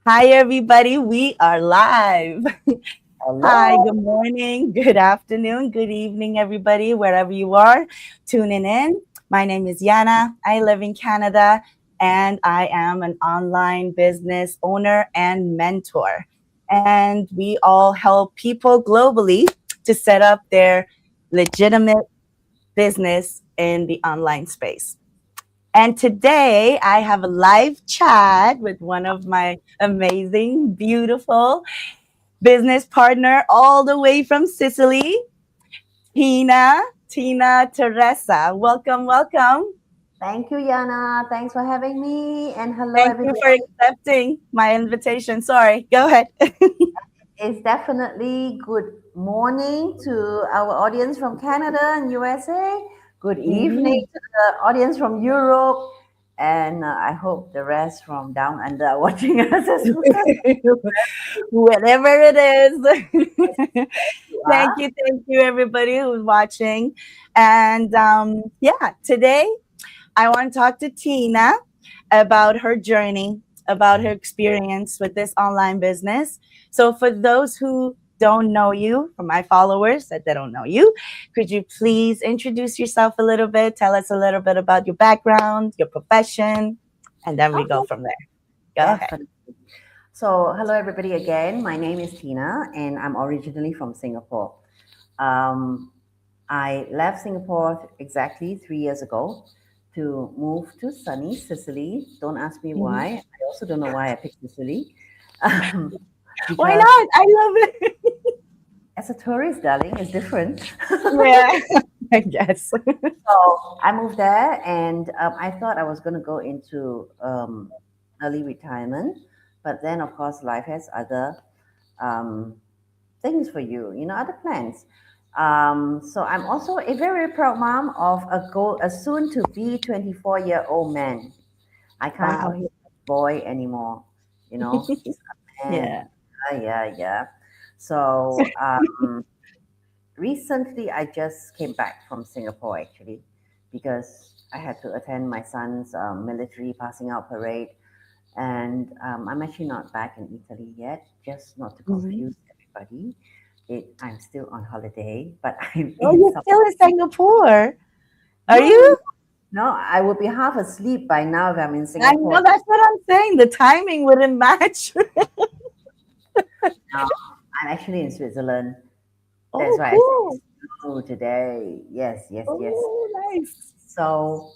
Hi, everybody. We are live. Hi, Hello. good morning, good afternoon, good evening, everybody, wherever you are tuning in. My name is Yana. I live in Canada and I am an online business owner and mentor. And we all help people globally to set up their legitimate business in the online space. And today I have a live chat with one of my amazing, beautiful business partner all the way from Sicily, Tina, Teresa. Welcome, welcome. Thank you, Yana. Thanks for having me. And hello, Thank you everybody. for accepting my invitation. Sorry, go ahead. It's definitely good morning to our audience from Canada and USA. Good evening Mhm. to the audience from Europe. And I hope the rest from down under are watching us as well. Whatever it is. You are. Thank you, everybody who's watching. And yeah, today I want to talk to Tina about her journey, about her experience with this online business. So, for those who don't know you, for my followers that they don't know you, could you please introduce yourself a little bit? Tell us a little bit about your background, your profession, and then we go Okay, from there. Go ahead. definitely. So, hello, everybody, again. My name is Tina, and I'm originally from Singapore. Um, I left Singapore exactly 3 years ago to move to sunny Sicily. Don't ask me Mhm. why. I also don't know why I picked Sicily. Um, Why because not? I love it. as a tourist, darling, it's different. Yeah, I guess. So I moved there, and I thought I was going to go into early retirement, but then, of course, life has other um, things for you, other plans. So I'm also a very proud mom of a soon to be 24-year-old man. I can't call Wow. him a boy anymore. He's a man. Yeah. Yeah, yeah. So recently, I just came back from Singapore actually, because I had to attend my son's military passing out parade, and I'm actually not back in Italy yet, just not to Mhm. confuse everybody. I'm still on holiday, but I'm Oh, in you're some. still in Singapore. Are No, no, you? no, no. I would be half asleep by now if I'm in I Singapore. know that's what I'm saying. The timing wouldn't match. No, I'm actually in Switzerland. That's Oh, why I say cool. it's slow today. Yes, yes, yes. Oh, nice. So,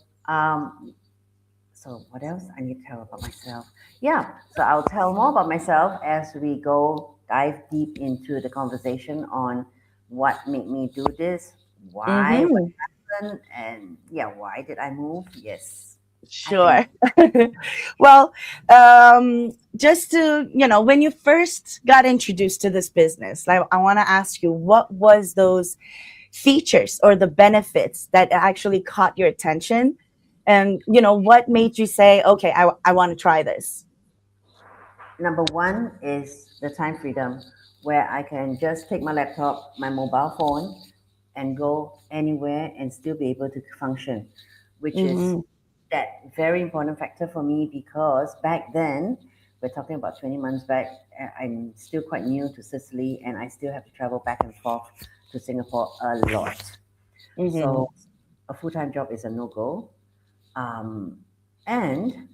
what else I need to tell about myself? Yeah, so I'll tell more about myself as we go dive deep into the conversation on what made me do this, why, what Mm-hmm. happened, and yeah, why did I move? Yes, I Sure. think. Well, just to, when you first got introduced to this business, like I want to ask you, what was those features or the benefits that actually caught your attention? And, what made you say, okay, I want to try this? Number one is the time freedom, where I can just take my laptop, my mobile phone, and go anywhere and still be able to function, which is Mm-hmm. that very important factor for me because back then, we're talking about 20 months back, I'm still quite new to Sicily and I still have to travel back and forth to Singapore a lot. Mm-hmm. So a full time job is a no go. Um, and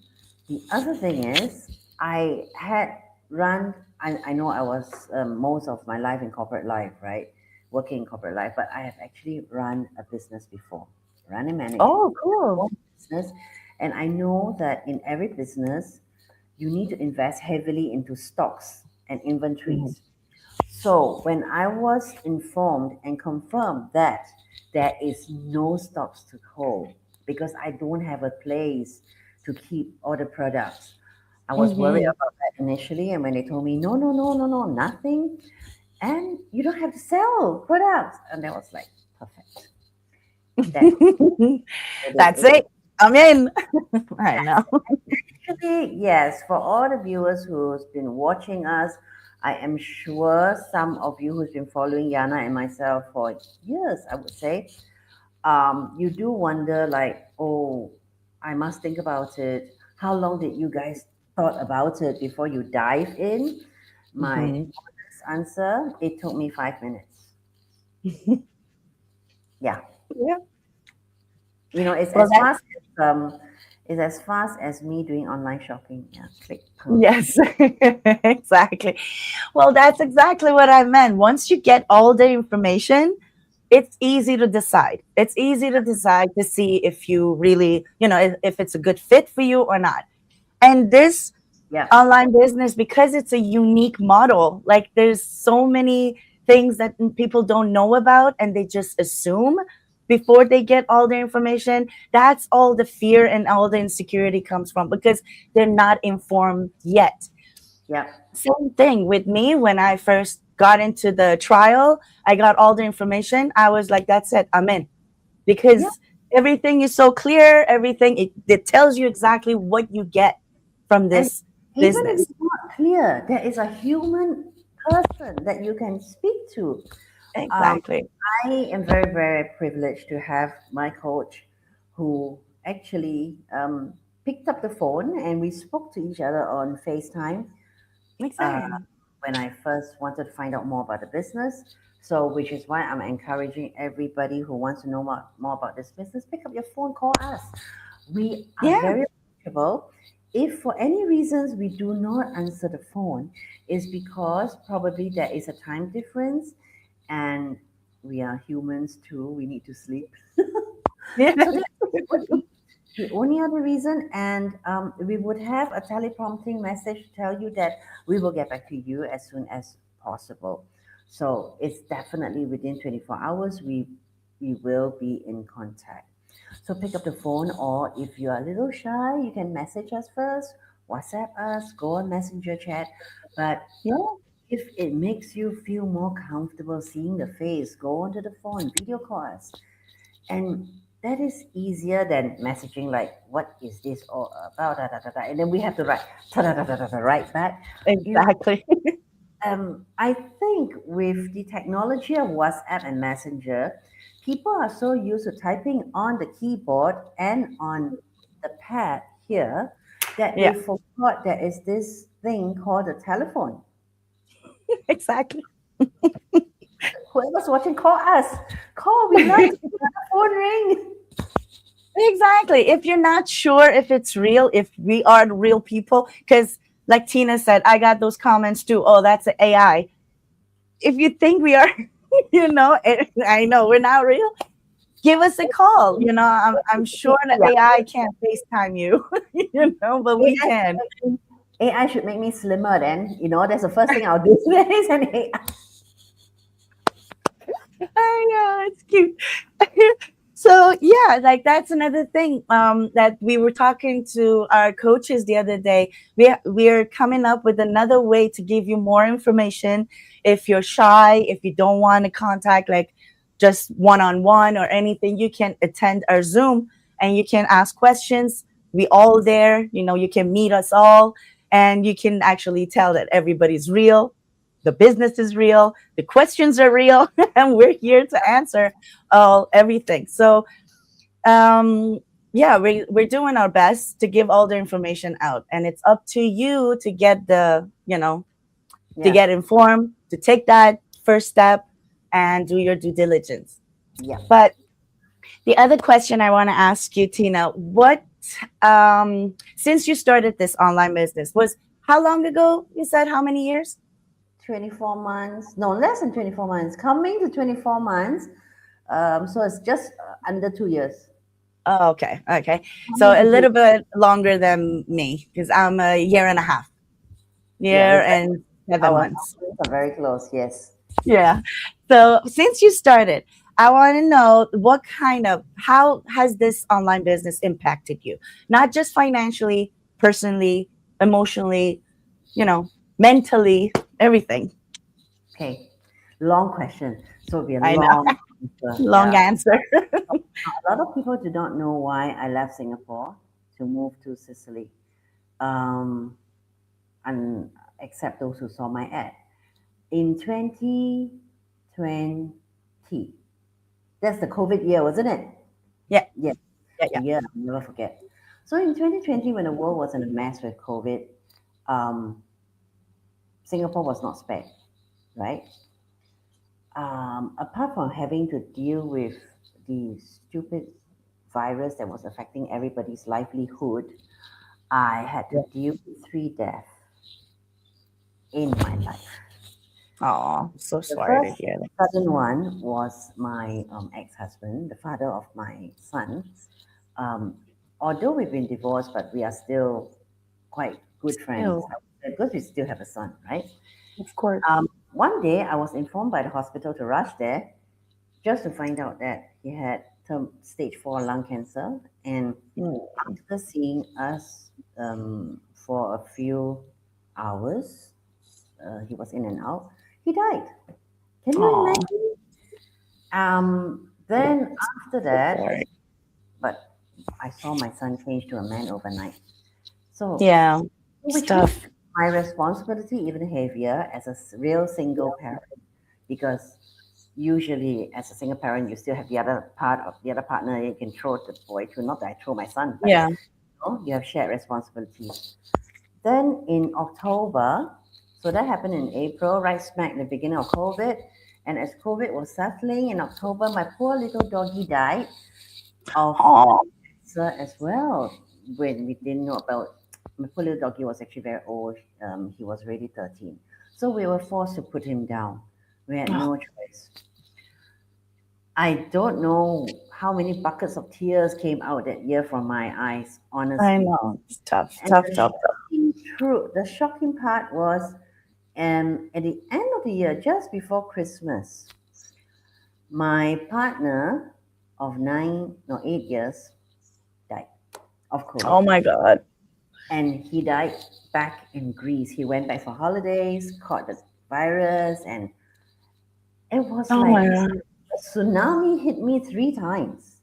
the other thing is, I had I know I was most of my life in corporate life, right? Working in corporate life, but I have actually run a business before, run and managed Oh, my cool. own business. And I know that in every business, you need to invest heavily into stocks and Mhm. inventories. So when I was informed and confirmed that there is no stocks to hold because I don't have a place to keep all the products, I was worried Mhm. about that initially. And when they told me, no, no, no, no, no, nothing, and you don't have to sell products, and I was like, perfect. That That's it it. I'm in. I know. actually, yes, for all the viewers who's been watching us, I am sure some of you who's been following Yana and myself for years, I would say, you do wonder like, oh, I must think about it. How long did you guys thought about it before you dive in, my Hmm. honest answer, it took me 5 minutes. Yeah. Yeah. It's Well, as that fast as me doing online shopping. Yeah. Click. yes, exactly. Well, that's exactly what I meant. Once you get all the information, it's easy to decide. It's easy to decide to see if you really, if it's a good fit for you or not. And this Yeah. online business, because it's a unique model, like there's so many things that people don't know about and they just assume before they get all the information. That's all the fear and all the insecurity comes from, because they're not informed yet. Yeah. Same thing with me. When I first got into the trial, I got all the information. I was like, that's it, I'm in. Yeah. Because everything is so clear, everything, it tells you exactly what you get from And this even if business. it's not clear, there is a human person that you can speak to. Um, Exactly. I am very, very privileged to have my coach who actually picked up the phone and we spoke to each other on FaceTime uh, Exactly. when I first wanted to find out more about the business. So, which is why I'm encouraging everybody who wants to know more about this business, pick up your phone, call us. We are Yeah. very approachable. If for any reasons we do not answer the phone, is because probably there is a time difference and we are humans too. We need to sleep. Yeah. So that's the only other reason, and we would have a teleprompting message to tell you that we will get back to you as soon as possible. So it's definitely within 24 hours. We will be in contact. So pick up the phone, or if you are a little shy, you can message us first, WhatsApp us, go on Messenger chat. But Yeah. if it makes you feel more comfortable seeing the face, go onto the phone, video call us. And that is easier than messaging like, what is this all about? Da, da, da, da. And then we have to write, da, da, da, da, da, da, write back. You, Exactly. I think with the technology of WhatsApp and Messenger, people are so used to typing on the keyboard and on the pad here that they Yeah. forgot there is this thing called a telephone. Exactly. Whoever's watching, call us. Call. We love to hear the phone ring. Exactly. If you're not sure if it's real, if we are real people, because like Tina said, I got those comments too. Oh, that's an AI. If you think we are, I know we're not real, give us a call. I'm sure the Yeah. AI can't FaceTime you, but we can. AI should make me slimmer then. That's the first thing I'll do. There is an AI. I know, it's cute. So yeah, like that's another thing that we were talking to our coaches the other day. We're coming up with another way to give you more information. If you're shy, if you don't want to contact like just one on one or anything, you can attend our Zoom and you can ask questions. We all there, you can meet us all and you can actually tell that everybody's real, the business is real, the questions are real, and we're here to answer everything. So yeah, we're doing our best to give all the information out, and it's up to you to get to Yeah. get informed, to take that first step and do your due diligence. Yeah. But the other question I want to ask you, Tina, what since you started this online business, was how long ago? You said how many years? 24 months. No, less than 24 months. Coming to 24 months. So it's just under 2 years. Oh, okay. Okay. So Coming a to two. little bit longer than me because I'm a year and a half, Yeah, year and seven our months. numbers are very close. Yes. Yeah. So since you started, I want to know how has this online business impacted you? Not just financially, personally, emotionally, mentally, everything. Okay. Long question. So it'll be a I know. long answer. Long Yeah. answer. A lot of people do not know why I left Singapore to move to Sicily. Um, and except those who saw my ad. In 2020, that's the COVID year, wasn't it? Yeah. Yes, Yeah. the Yeah. year I'll never forget. So in 2020, when the world was in a mess with COVID, um, Singapore was not spared, right? Apart from having to deal with the stupid virus that was affecting everybody's livelihood, I had to Yeah. deal with three deaths in my life. Oh, so The sorry to first hear that. sudden one was my ex-husband, the father of my son. Um, Although we've been divorced, but we are still quite good friends Still, I would say, because we still have a son, right? of course. One day I was informed by the hospital to rush there just to find out that he had stage 4 lung cancer. And Mm. after seeing us for a few hours, he was in and out, he died. Can you Oh, imagine? Then after so that, sorry. but I saw my son change to a man overnight. So, Yeah, it's which makes tough. my responsibility even heavier as a real single parent, because usually as a single parent you still have the other part of the other partner you can throw the boy to. Not that I throw my son, but Yeah. you have shared responsibilities. Then in October, so that happened in April, right smack the beginning of COVID. And as COVID was settling in October, my poor little doggy died of Oh, cancer as well. When we didn't know about, my poor little doggy was actually very old. He was already 13. So we were forced to put him down. We had oh, no choice. I don't know how many buckets of tears came out that year from my eyes, I honestly. know. It's tough, And tough, tough, tough. the shocking part was, at the end of the year, just before Christmas, my partner of 8 years died of Oh COVID. my God. And he died back in Greece. He went back for holidays, caught the virus, and it was Oh like my God. a tsunami hit me three times.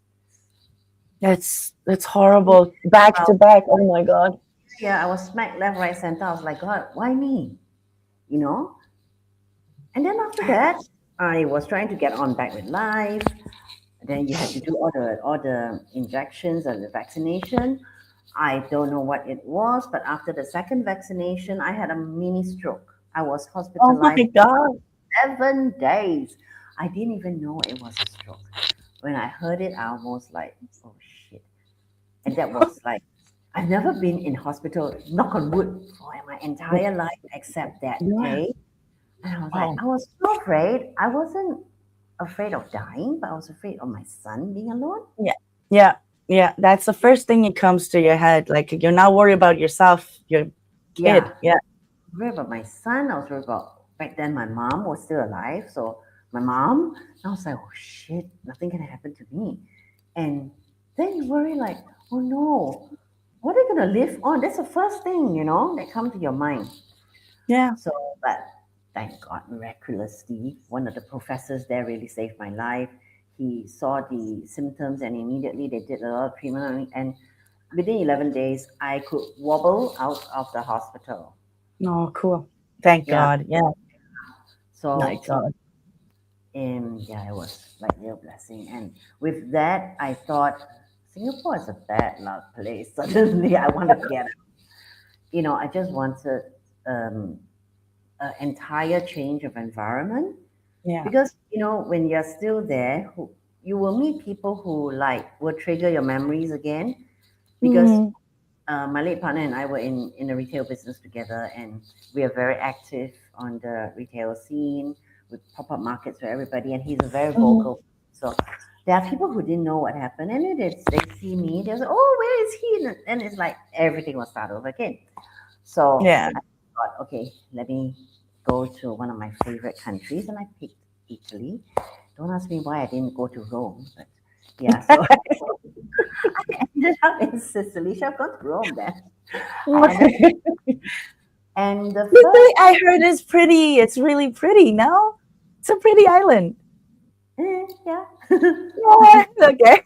That's horrible. Back to Well, back. Oh my God. yeah, I was smack left, right, center. I was like, God, why me? You know? And then after that, I was trying to get on back with life. Then you had to do all the injections and the vaccination. I don't know what it was, but after the second vaccination, I had a mini stroke. I was Oh my hospitalized God. 7 days. I didn't even know it was a stroke. When I heard it, I was like, oh shit. And that was like, I've never been in hospital, knock on wood, for my entire life except that Yeah. day. And I was like, Oh, I was so afraid. I wasn't afraid of dying, but I was afraid of my son being alone. yeah. Yeah. Yeah. That's the first thing that comes to your head. Like you're not worried about yourself, your Yeah, kid. Yeah. worried about my son. I was worried about, back then my mom was still alive. So my mom, I was like, oh shit, nothing can happen to me. And then you worry like, oh no, what are they gonna live on? That's the first thing, that come to your mind. Yeah. So, but thank God, miraculously, one of the professors there really saved my life. He saw the symptoms and immediately they did a lot of treatment on me. And within 11 days, I could wobble out of the hospital. Oh, cool. Thank Yeah. God. Yeah. My So, God. yeah, it was like real blessing. And with that, I thought Singapore is a bad luck place. Suddenly, I want to get out. I just wanted um, an entire change of environment. Yeah. Because when you're still there, you will meet people who like will trigger your memories again. Because Mm, my late partner and I were in a retail business together, and we are very active on the retail scene with pop-up markets for everybody. And he's a very mhm. vocal. So there are people who didn't know what happened, and then they see me. They're like, "Oh, where is he?" And it's like everything will start over again. So Yeah. I thought, okay, let me go to one of my favorite countries, and I picked Italy. Don't ask me why I didn't go to Rome, but yeah, so I ended up in Sicily. Should have gone to Rome then. I ended up, and the Sicily, first, I heard is pretty. It's really pretty. No, it's a pretty island. yeah, Yeah. Okay.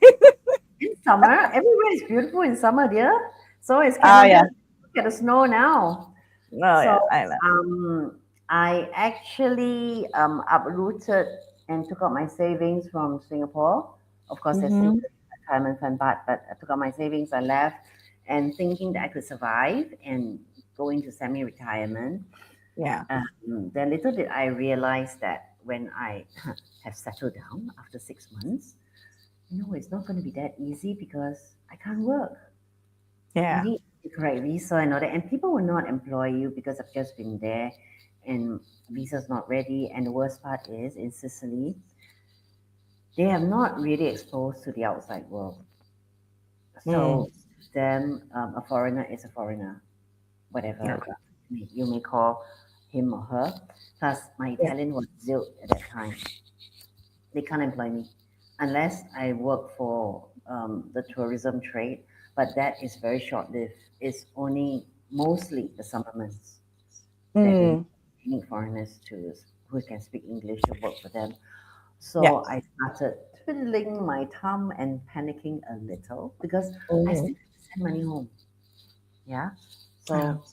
in summer, everywhere is beautiful in summer, dear. So is Oh Canada. yeah. Look at the snow now. Oh So yeah. I know. I actually uprooted and took out my savings from Singapore. Of course, there's still Mm-hmm. the retirement fund, but I took out my savings. I left and thinking that I could survive and go into semi-retirement. Yeah. Then little did I realize that when I have settled down after 6 months, it's not going to be that easy because I can't work. You Yeah. need the correct visa and all that, and people will not employ you because I've just been there, and visa's not ready. And the worst part is in Sicily, they have not really exposed to the outside world. Mm. So them, a foreigner is a foreigner, whatever Okay. you may call him or her. Plus, my Yeah. Italian was zilch at that time. They can't employ me unless I work for the tourism trade, but that is very short lived. It's only mostly the summer months that Mm. they need foreigners to who can speak English to work for them. Yeah. So I started twiddling my thumb and panicking a little because I Mm. still have to send money home. Yeah. Yeah. So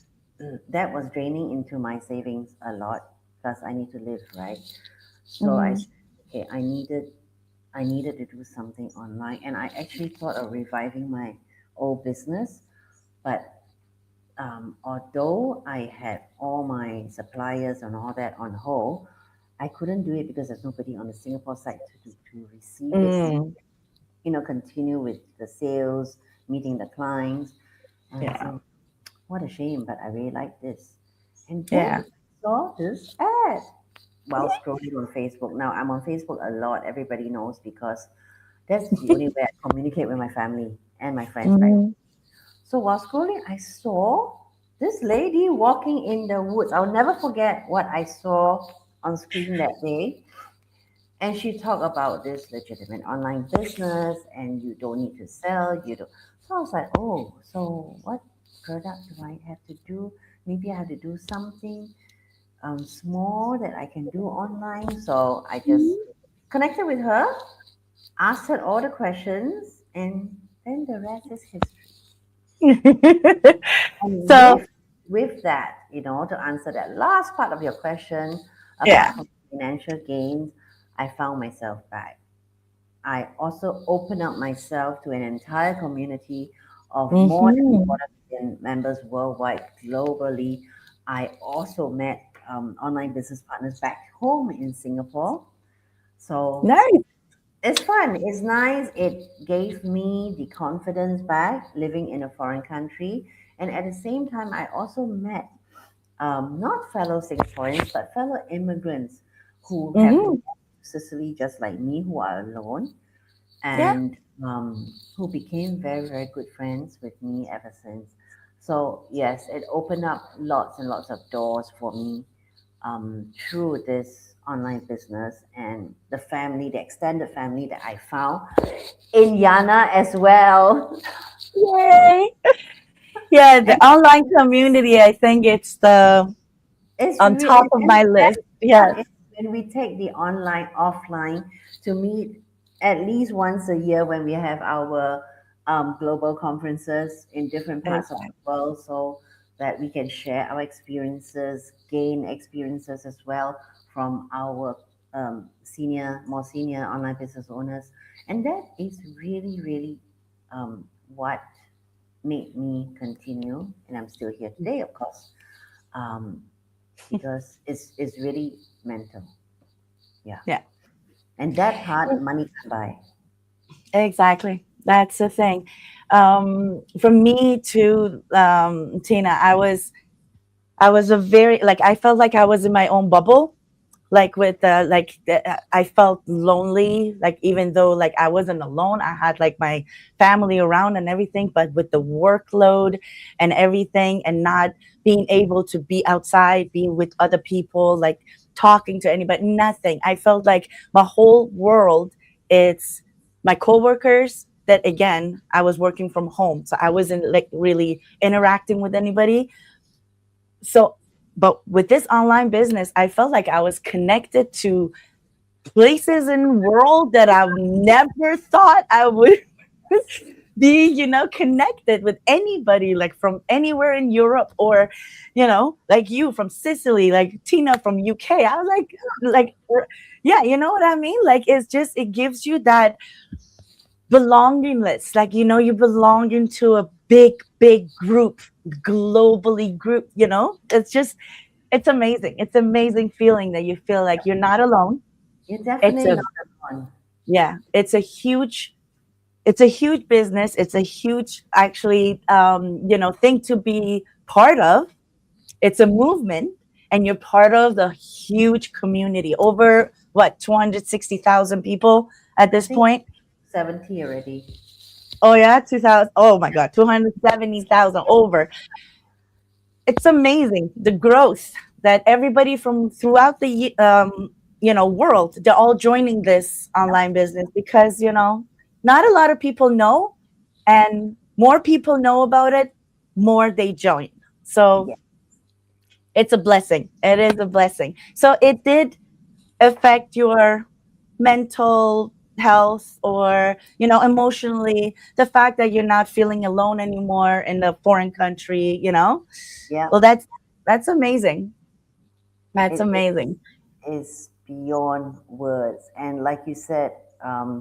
that was draining into my savings a lot. Plus, I need to live, right? So I Mm. said, okay, I needed to do something online, and I actually thought of reviving my old business. But although I had all my suppliers and all that on hold, I couldn't do it because there's nobody on the Singapore side to receive it and Mm. continue with the sales, meeting the clients. And I Yeah. said, what a shame, but I really like this. And then Yeah. I saw this ad while scrolling on Facebook. Now I'm on Facebook a lot. Everybody knows because that's the only way I communicate with my family and my friends back. Mm. So while scrolling, I saw this lady walking in the woods. I'll never forget what I saw on screen that day. And she talked about this legitimate online business and you don't need to sell. You don't. So I was like, oh, so what product do I have to do? Maybe I have to do something small that I can do online. So I just connected with her, asked her all the questions, and then the rest is history. And So with that, to answer that last part of your question, yeah. apart from financial gains, I found myself back. I also opened up myself to an entire community of more than Mm-hmm. 250,000 members worldwide, globally. I also met online business partners back home in Singapore. So Nice. it's fun. It's nice. It gave me the confidence back living in a foreign country. And at the same time, I also met not fellow Singaporeans, but fellow immigrants who have Mm-hmm. moved to Sicily just like me, who are alone, Yeah. and who became very, very good friends with me ever since. So, yes, it opened up lots and lots of doors for me through this online business and the family, the extended family that I found in Yana as well. Yay. Yeah, the And online community, I think it's the it's on really, top of and my the list. best Yes, part is when we take the online offline to meet at least once a year when we have our global conferences in different parts of the exactly. world, so that we can share our experiences, gain experiences as well from our more senior online business owners, and that is really, really what made me continue, and I'm still here today, of course. Um, because it's really mental. Yeah. Yeah, And that part money can buy. exactly. That's the thing. For me too, Tina, I was a very like I felt like I was in my own bubble, like with I felt lonely, like even though like I wasn't alone, I had like my family around and everything, but with the workload and everything and not being able to be outside, being with other people, like talking to anybody, nothing. I felt like my whole world, it's my coworkers, that again I was working from home, so I wasn't like really interacting with anybody. So but with this online business, I felt like I was connected to places in the world that I've never thought I would be, connected with anybody, like from anywhere in Europe, or, like you from Sicily, like Tina from UK. I was like, yeah, you know what I mean? Like, it's just, it gives you that belongingless. Like, you belong into a big, big group, globally group, it's amazing. It's amazing feeling that you feel like you're not alone. You're It's definitely a, not alone. yeah, it's a huge business. It's a huge, actually, thing to be part of. It's a movement, and you're part of the huge community. Over what, 260,000 people at I this think point? 70 already. Oh yeah, 2000. Oh my God, 270,000 over. It's amazing the growth that everybody from throughout the world, they're all joining this Yep. online business because not a lot of people know, and more people know about it, more they join. So Yeah. it's a blessing. It is a blessing. So it did affect your mental health, or emotionally, the fact that you're not feeling alone anymore in a foreign country. Yeah. Well, that's amazing. That's It amazing. is beyond words. And like you said,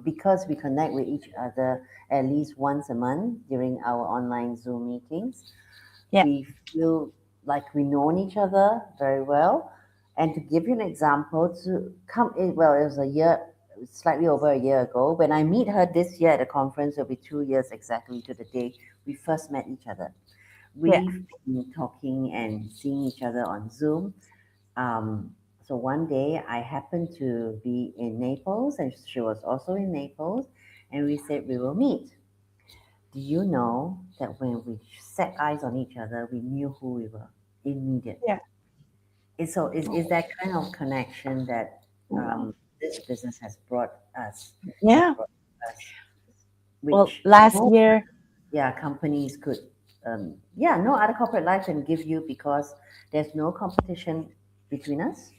because we connect with each other at least once a month during our online Zoom meetings, Yeah, we feel like we know each other very well. And to give you an example, to come in, well, it was a year, slightly over a year ago. When I meet her this year at a conference, it'll be 2 years exactly to the day we first met each other. yeah, We've been talking and seeing each other on Zoom. So one day I happened to be in Naples and she was also in Naples, and we said we will meet. Do you know that when we set eyes on each other, we knew who we were immediately? yeah. Is that kind of connection that Wow. this business has brought us, has Yeah. brought us, Well, which last no, year. yeah, companies could, yeah, no other corporate life can give you, because there's no competition between us.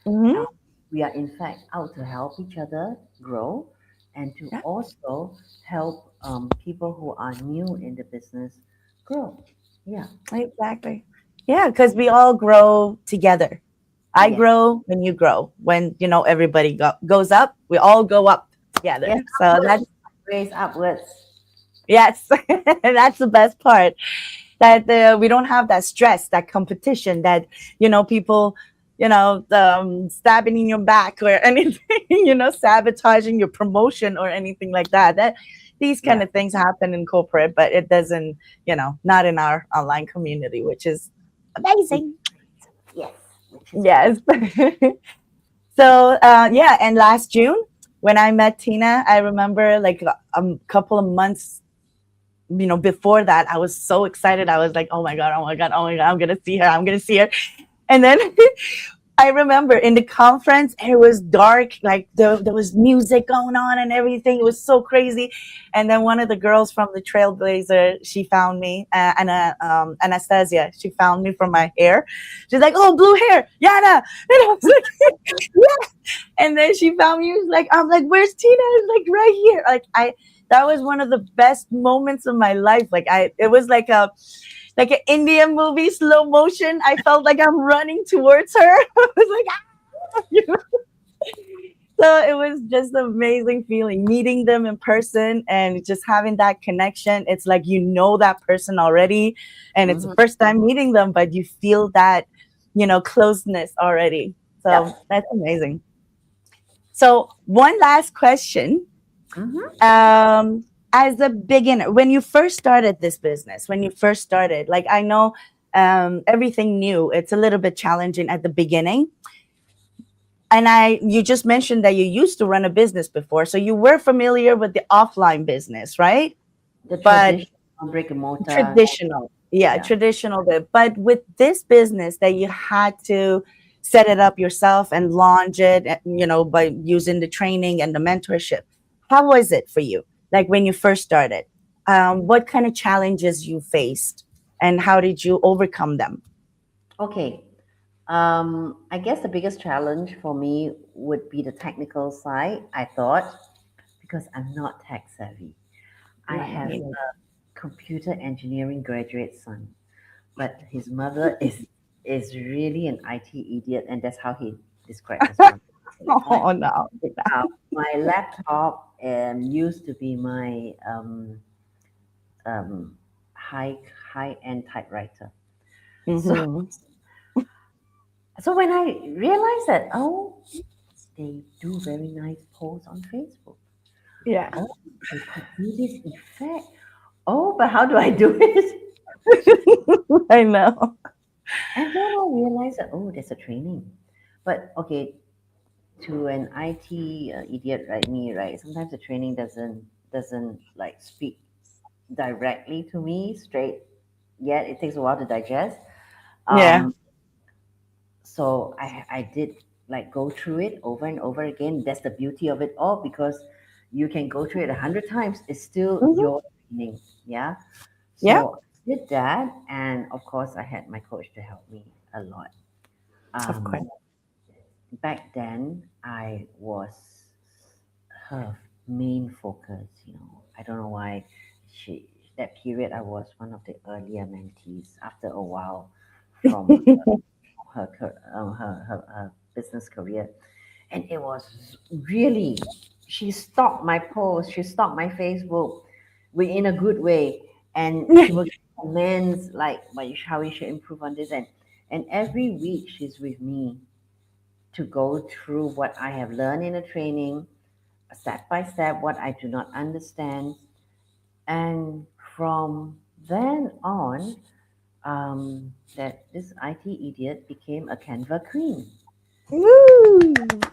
Mhm. Um, we are in fact out to help each other grow, and to Yeah, also help people who are new in the business grow. Yeah. exactly. Yeah, because we all grow together. I Yes. grow when you grow. When everybody goes up, we all go up together. Yes. So Upwards. that's, Raise upwards. yes, that's the best part. That we don't have that stress, that competition, that people, stabbing in your back or anything, sabotaging your promotion or anything like that. That these kind Yeah. of things happen in corporate, but it doesn't, not in our online community, which is Which amazing. yes, which is great. Yes. So yeah, and last June when I met Tina, I remember like a couple of months, before that, I was so excited. I was like, oh my God, oh my God, oh my God, I'm gonna see her, I'm gonna see her. And then I remember in the conference, it was dark, like there was music going on and everything. It was so crazy. And then one of the girls from the Trailblazer, she found me, Anastasia, she found me from my hair. She's like, oh, blue hair, Yana. And I was like, yeah. And then she found me, like, I'm like, where's Tina? It's like right here. That was one of the best moments of my life. It was like an Indian movie, slow motion. I felt like I'm running towards her. I was like, ah! So it was just an amazing feeling meeting them in person and just having that connection. It's like that person already, and it's the Mm-hmm. first time meeting them, but you feel that closeness already. So Yep. that's amazing. So one last question. Mm-hmm. um as a beginner, when you first started this business, when you first started, like, I know everything new, it's a little bit challenging at the beginning. And you just mentioned that you used to run a business before, so you were familiar with the offline business, right? The But traditional brick and mortar. traditional, yeah, Yeah. traditional bit. But with this business that you had to set it up yourself and launch it, by using the training and the mentorship, how was it for you? Like when you first started, what kind of challenges you faced, and how did you overcome them? Okay. I guess the biggest challenge for me would be the technical side, I thought, because I'm not tech savvy. I Right, have me a computer engineering graduate son, but his mother is really an IT idiot, and that's how he describes his neither. mother. Actually. Oh no. My laptop used to be my um, high high end typewriter. So Mm-hmm. so when I realized that, oh, they do very nice posts on Facebook. Yeah. Oh, they could do this effect. Oh, but how do I do it? I know. And then I realized that, oh, there's a training. But okay, to an IT idiot like me, right? Sometimes the training doesn't like speak directly to me straight yet. It takes a while to digest. Yeah. Um, so I did like go through it over and over again. That's the beauty of it all, because you can go through it 100 times. It's still Hmm. your training. Yeah. Yeah. So I did that, and of course I had my coach to help me a lot. Of course. Um, Back then I was her main focus. I don't know why she that period I was one of the earlier mentees. After a while, from her business career, and it was really, she stalked my post, she stalked my Facebook, in a good way, and she will give comments like, how we should improve on this, and every week she's with me to go through what I have learned in a training, step by step, what I do not understand. And from then on, that this IT idiot became a Canva queen. Woo!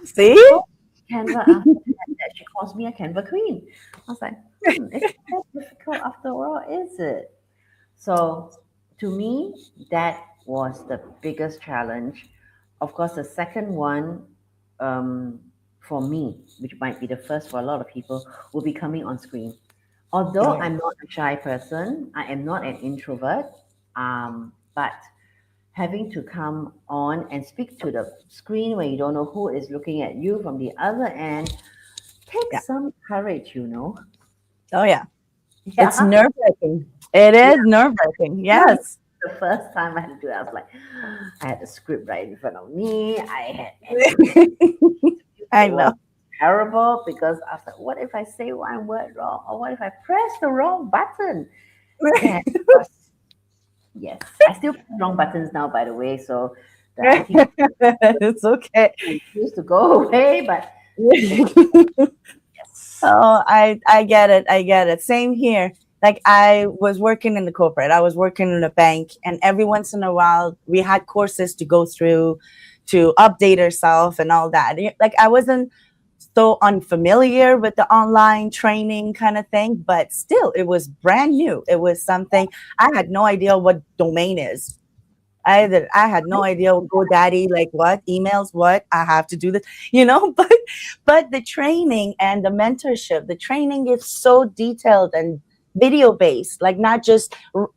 See? She called Canva after that. She calls me a Canva queen. I was like, it's not that difficult after all, is it? So to me, that was the biggest challenge. Of course, the second one, um, for me, which might be the first for a lot of people, will be coming on screen. Oh Although yeah. I'm not a shy person, I am not an introvert, but having to come on and speak to the screen when you don't know who is looking at you from the other end Yeah. takes some courage. Oh yeah. It's Yeah. nerve wracking. It Yeah. is nerve wracking. Yeah. Yes. The first time I had to do it, I was like, I had the script right in front of me. I had everything. I It know. was terrible because I was like, what if I say one word wrong? Or what if I press the wrong button? That was, yes. I still press wrong buttons now, by the way. So the IT It's okay. used to go away, but yes. Oh, I get it. I get it. Same here. Like I was working in the corporate. I was working in a bank, and every once in a while we had courses to go through to update ourselves and all that. Like I wasn't so unfamiliar with the online training kind of thing, but still it was brand new. It was something I had no idea what domain is. I had no idea what GoDaddy, like what emails, what I have to do this, but the training and the mentorship, the training is so detailed and video based, like not just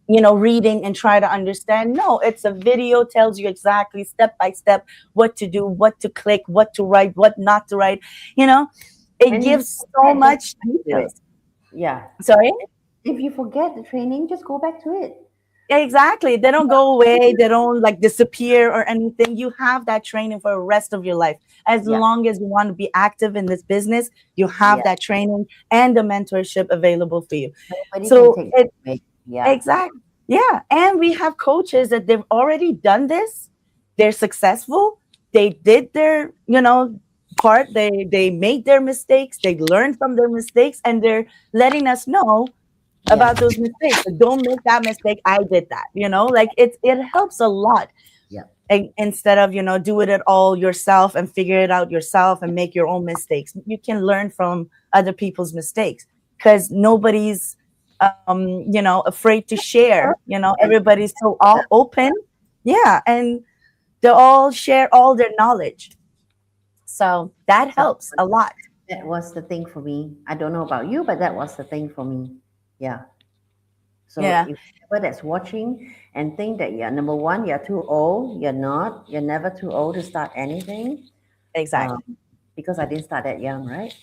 reading and try to understand. No, it's a video tells you exactly step by step what to do, what to click, what to write, what not to write. You know, it And if you gives so forget, just much go back to it. details. Yeah. Sorry. If you forget the training, just go back to it. Exactly. They don't go away. They don't like disappear or anything. You have that training for the rest of your life. As Yeah. long as you want to be active in this business, you have Yeah. that training and the mentorship available for you. Nobody can So take it that away. Yeah. exactly. Yeah. And we have coaches that they've already done this. They're successful. They did their, part. They made their mistakes. They learned from their mistakes and they're letting us know Yeah. about those mistakes. Like, don't make that mistake. I did that. Like it helps a lot. Yeah. Instead of do it all yourself and figure it out yourself and make your own mistakes. You can learn from other people's mistakes because nobody's afraid to share. And Everybody's so all open. Yeah, and they all share all their knowledge. So that so helps a lot. that was the thing for me. I don't know about you, but that was the thing for me. Yeah. So Yeah, if whoever that's watching and think that you're number one, you're too old, you're not. You're never too old to start anything. Um, exactly. because I didn't start that young, right?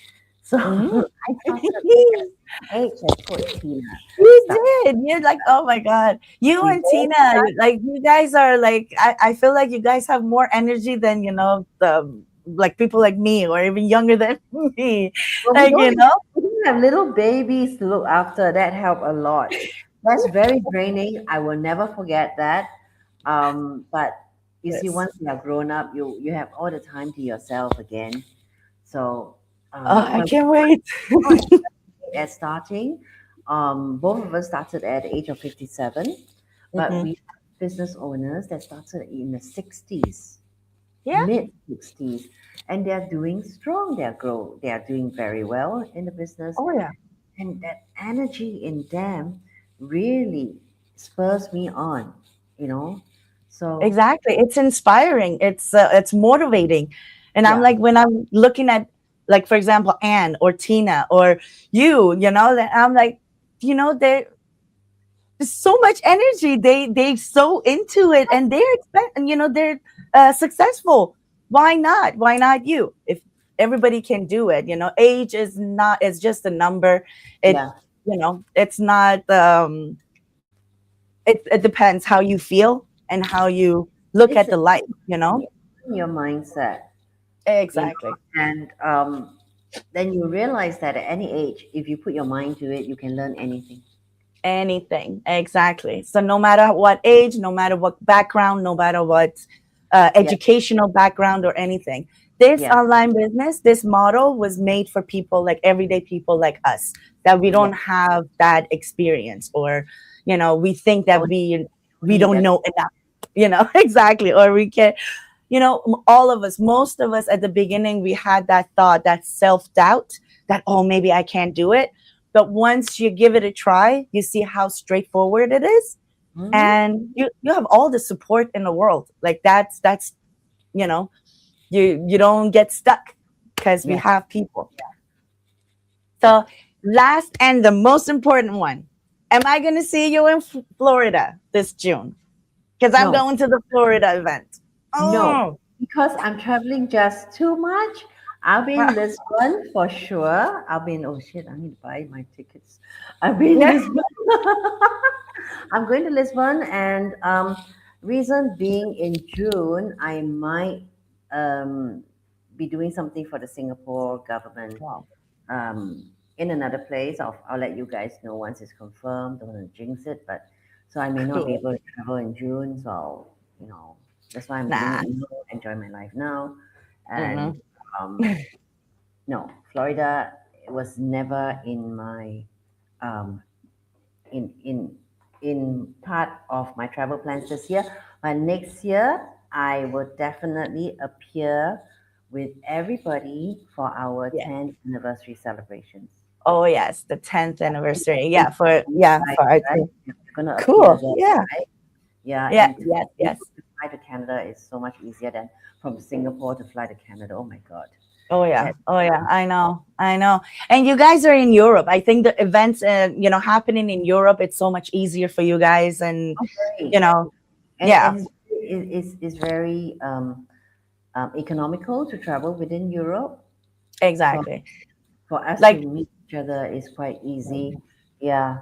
So Mhm. I started at the age as Coach Tina. Start. You did. You're like, oh my God. You We and both Tina, started. like you guys are like, I feel like you guys have more energy than, the like people like me or even younger than me. Well, Like, you know, we don't have little babies to look after. That help a lot. That's very draining. I will never forget that. But you see, yes. once you are grown up, you have all the time to yourself again. So, Oh, I but can't wait. not at starting, both of us started at the age of 57, but Hmm. we have business owners that started in the 60s, Yeah. mid 60s, and they're doing strong. They are doing very well in the business, Oh yeah. and that energy in them really spurs me on, you know. So Exactly. It's inspiring. It's motivating. And I'm yeah, like when I'm looking at, like, for example, Anne or Tina or you know, that I'm like, you know, there's so much energy. They so into it, and they're and you know, they're successful. Why not? Why not you? If everybody can do it, you know, age is not, it's just a number. It, yeah, you know, it's not it depends how you feel and how you look it's at the life, you know. your mindset, you know, Exactly. and then you realize that at any age, if you put your mind to it, you can learn anything. Anything. Exactly. So no matter what age, no matter what background, no matter what Yeah, educational background or anything, this yeah, online business, this model was made for people like everyday people like us, that we yeah. don't have that experience, or you know, we think that Don't we need don't that. know enough, you know. Exactly. Or we can, you know, all of us, most of us at the beginning, we had that thought, that self doubt, that, oh, maybe I can't do it. But once you give it a try, you see how straightforward it is. Hmm. And you have all the support in the world. Like that's, you know, you don't get stuck because we Yeah. have people. Yeah. So last and the most important one, am I going to see you in Florida this June? Because I'm No, going to the Florida event. no, Oh, because I'm traveling just too much. I'll be in Lisbon for sure. I'll be in, oh shit, I need to buy my tickets. I'll be in yeah. Lisbon. I'm going to Lisbon, and reason being in June, I might be doing something for the Singapore government Wow. in another place. I'll let you guys know once it's confirmed. Don't want to jinx it, but so I may not be Cool. able to travel in June. So you know, that's why I'm letting Nah. it know. Enjoy my life now, and Mm-mm. um, no, Florida was never in my um, in in in part of my travel plans this year. But next year, I will definitely appear with everybody for our Yeah. 10th anniversary celebrations. Oh yes, the 10th anniversary. It's Yeah, for yeah, right, for our right? team. You're gonna appear Cool. there, Yeah. right? Yeah, Yeah. and to Yes. be Yes. able to fly to Canada is so much easier than from Singapore to fly to Canada. Oh my God, Oh yeah. that Oh yeah. I know. I know. And you guys are in Europe. I think the events, you know, happening in Europe, it's so much easier for you guys. And oh, you great, know, and yeah. it's very economical to travel within Europe. For Exactly. us to Like meet each other is quite easy. Yeah.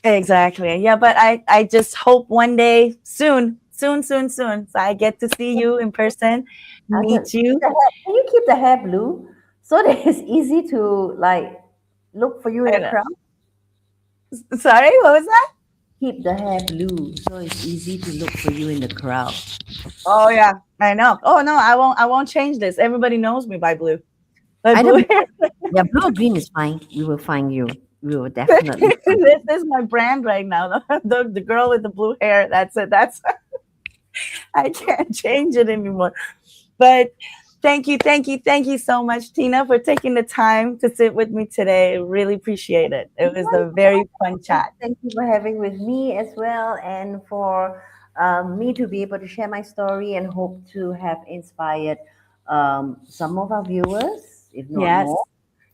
exactly. Yeah. But I just hope one day, soon, soon, soon, soon, so I get to see you in person, I said, meet you. can you keep the hair blue so that it's easy to like look for you in I the know. crowd? Sorry, what was that? Keep the hair blue so it's easy to look for you in the crowd. Oh yeah, I know. Oh no, I won't change this. Everybody knows me by blue. By Either blue blue, hair. yeah, blue or green is fine. We will find you. We will definitely find This is my brand right now. The girl with the blue hair. That's it. That's I can't change it anymore. But thank you so much, Tina, for taking the time to sit with me today. Really appreciate it. It was you. a very fun chat. Thank you for having with me as well, and for me to be able to share my story and hope to have inspired some of our viewers, if not more. Yes,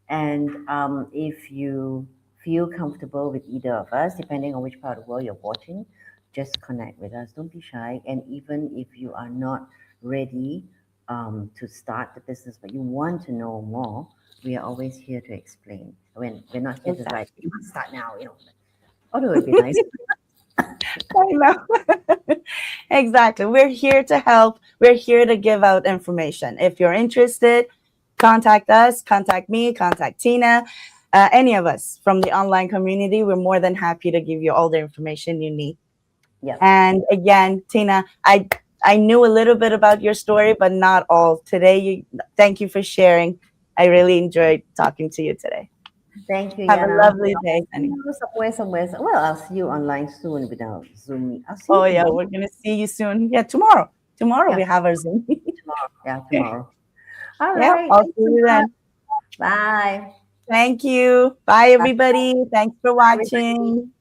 And if you feel comfortable with either of us, depending on which part of the world you're watching, just connect with us. Don't be shy. And even if you are not ready to start the business, but you want to know more, we are always here to explain. When we're not here to like, exactly. you must start now, you know. Although it'd be nice. I know. Exactly. We're here to help. We're here to give out information. If you're interested, contact us, contact me, contact Tina, any of us from the online community. We're more than happy to give you all the information you need. Yep. And again, Tina, I knew a little bit about your story, but not all. Today, thank you for sharing. I really enjoyed talking to you today. Thank you, Have a Yana. lovely day, See honey. you somewhere. Well, I'll see you online soon without Zoom. I'll see you Oh yeah, tomorrow. we're gonna see you soon. Yeah, tomorrow. Tomorrow Yeah, we have our Zoom. tomorrow. Yeah, tomorrow. All Yeah, right. I'll see Thanks so you much. then. Bye. Thank you. Bye, Bye. everybody. Thanks for Bye, everybody. watching.